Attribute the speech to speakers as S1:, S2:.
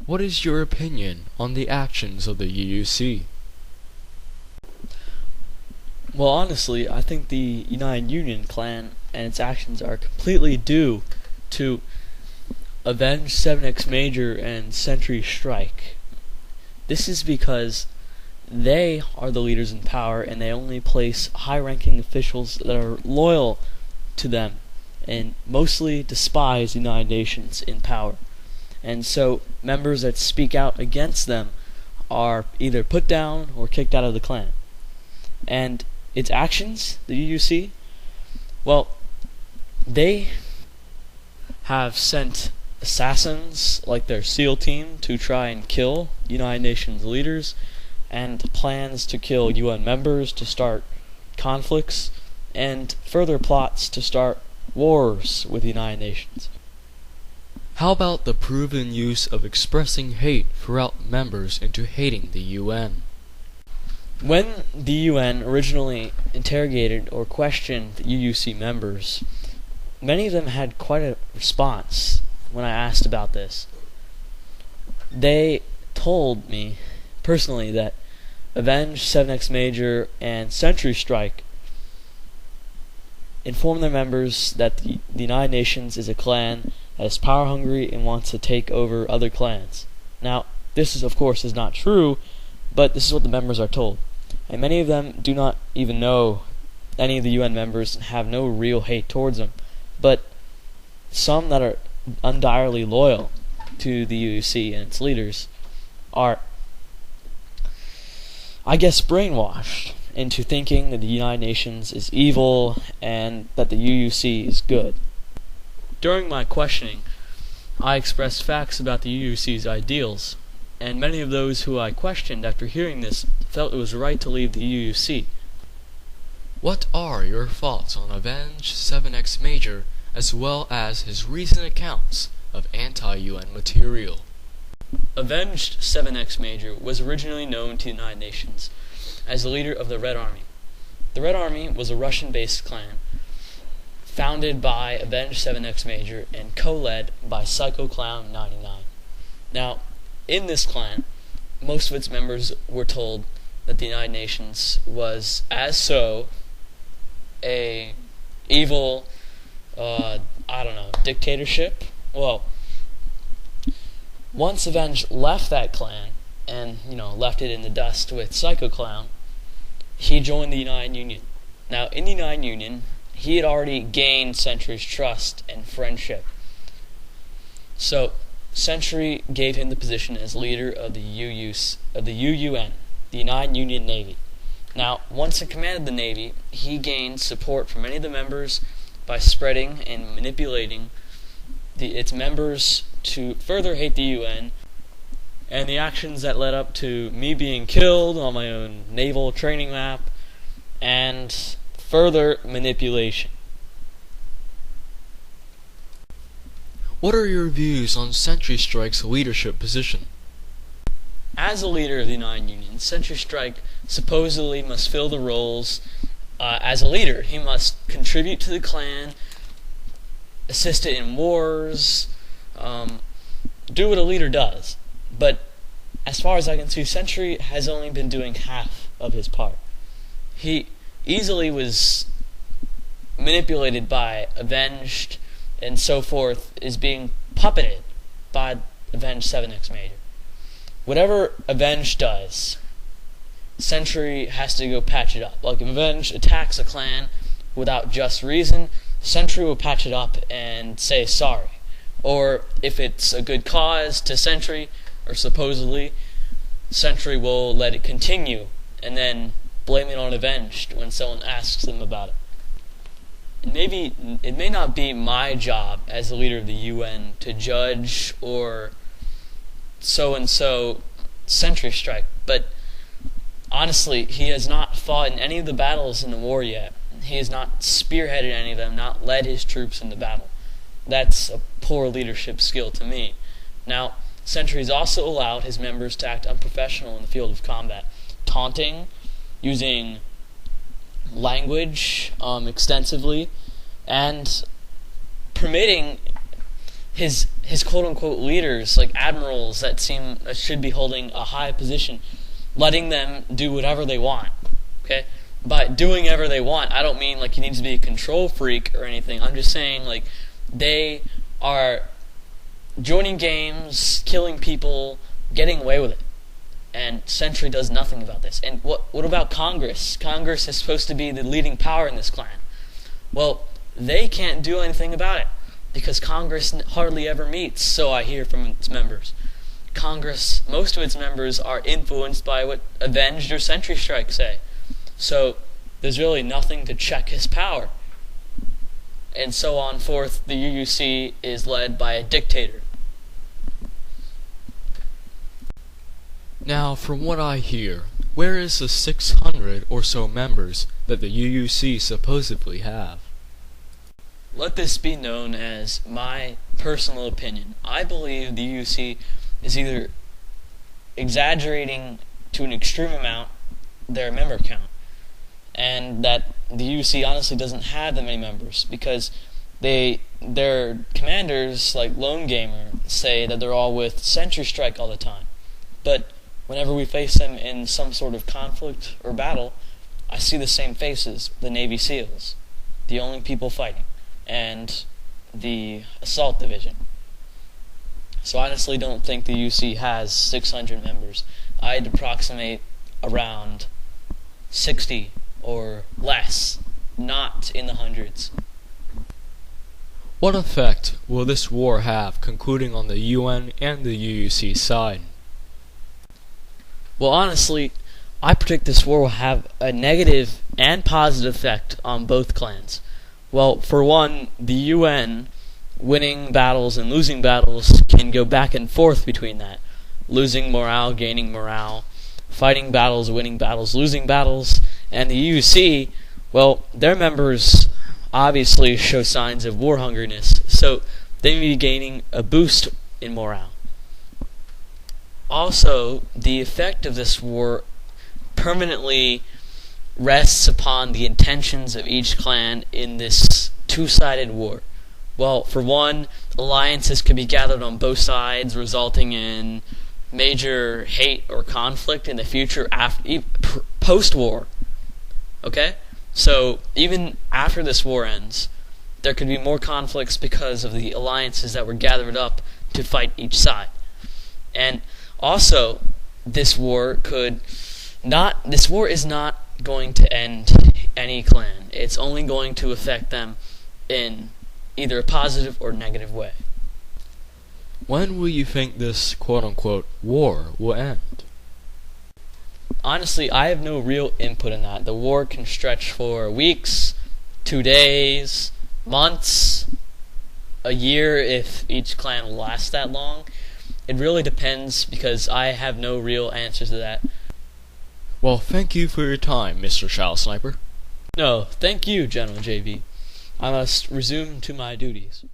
S1: What is your opinion on the actions of the UUC?
S2: Well, honestly, I think the UnitedUnionClan and its actions are completely due to avenge 7X Major and SentryStrike. This is because they are the leaders in power, and they only place high-ranking officials that are loyal to them and mostly despise the United Nations in power. And so members that speak out against them are either put down or kicked out of the clan. And its actions, the UUC, well, they have sent assassins like their SEAL team to try and kill United Nations leaders, and plans to kill UN members to start conflicts, and further plots to start wars with the United Nations.
S1: How about the proven use of expressing hate throughout members into hating the UN?
S2: When the UN originally interrogated or questioned the UUC members, many of them had quite a response when I asked about this. They told me personally that Avenge 7X Major and SentryStrike inform their members that the United Nations is a clan that is power hungry and wants to take over other clans. Now, this is, of course, is not true, but this is what the members are told. And many of them do not even know any of the UN members and have no real hate towards them. But some that are undoubtedly loyal to the UUC and its leaders are, I guess, brainwashed into thinking that the United Nations is evil and that the UUC is good. During my questioning, I expressed facts about the UUC's ideals, and many of those who I questioned after hearing this felt it was right to leave the UUC.
S1: What are your thoughts on Avenge 7X Major as well as his recent accounts of anti-UN material?
S2: Avenged 7X Major was originally known to the United Nations as the leader of the Red Army. The Red Army was a Russian-based clan founded by Avenged 7X Major and co-led by PsychoClown99. Now, in this clan, most of its members were told that the United Nations was a evil, dictatorship. Well, once Avenge left that clan and, left it in the dust with PsychoClown, he joined the United Union. Now, in the United Union, he had already gained Sentry's trust and friendship. So, Sentry gave him the position as leader of the UUN, the United Union Navy. Now, once in command of the Navy, he gained support from many of the members by spreading and manipulating its members to further hate the UN, and the actions that led up to me being killed on my own naval training map, and further manipulation.
S1: What are your views on SentryStrike's leadership position?
S2: As a leader of the United Union, SentryStrike supposedly must fill the roles as a leader. He must contribute to the clan, assist it in wars, do what a leader does. But as far as I can see, Sentry has only been doing half of his part. He easily was manipulated by Avenged and so forth, is being puppeted by Avenged 7X Major. Whatever Avenged does, Sentry has to go patch it up. Like if Avenged attacks a clan without just reason, Sentry will patch it up and say sorry. Or if it's a good cause to Sentry, or supposedly, Sentry will let it continue and then blame it on Avenged when someone asks them about it. Maybe it may not be my job as the leader of the UN to judge or so-and-so SentryStrike, but honestly, he has not fought in any of the battles in the war yet. He has not spearheaded any of them, not led his troops into battle. That's a poor leadership skill to me. Now, Sentry's also allowed his members to act unprofessional in the field of combat, taunting, using language extensively, and permitting his quote unquote leaders, like admirals that should be holding a high position, letting them do whatever they want. Okay? By doing whatever they want, I don't mean like he needs to be a control freak or anything. I'm just saying like they are joining games, killing people, getting away with it. And Sentry does nothing about this. And what about Congress? Congress is supposed to be the leading power in this clan. Well, they can't do anything about it because Congress hardly ever meets, so I hear from its members. Congress, most of its members are influenced by what Avenged or SentryStrike say. So there's really nothing to check his power. And so on forth, the UUC is led by a dictator.
S1: Now, from what I hear, where is the 600 or so members that the UUC supposedly have?
S2: Let this be known as my personal opinion. I believe the UUC is either exaggerating to an extreme amount their member count, and that the UUC honestly doesn't have that many members because their commanders, like Lone Gamer, say that they're all with SentryStrike all the time. But whenever we face them in some sort of conflict or battle, I see the same faces, the Navy SEALs, the only people fighting, and the Assault Division. So I honestly don't think the UC has 600 members. I'd approximate around 60 or less, not in the hundreds.
S1: What effect will this war have concluding on the UN and the UUC side?
S2: Well, honestly, I predict this war will have a negative and positive effect on both clans. Well, for one, the UN winning battles and losing battles can go back and forth between that. Losing morale, gaining morale, fighting battles, winning battles, losing battles. And the UUC, well, their members obviously show signs of war hungerness, so they may be gaining a boost in morale. Also, the effect of this war permanently rests upon the intentions of each clan in this two-sided war. Well, for one, alliances could be gathered on both sides, resulting in major hate or conflict in the future post-war. Okay? So, even after this war ends, there could be more conflicts because of the alliances that were gathered up to fight each side. And also, this war is not going to end any clan. It's only going to affect them in either a positive or negative way.
S1: When will you think this quote-unquote war will end?
S2: Honestly, I have no real input in that. The war can stretch for weeks, 2 days, months, a year if each clan will last that long. It really depends because I have no real answers to that.
S1: Well, thank you for your time, Mr. ShadowSniper.
S2: No, thank you, General JB. I must resume to my duties.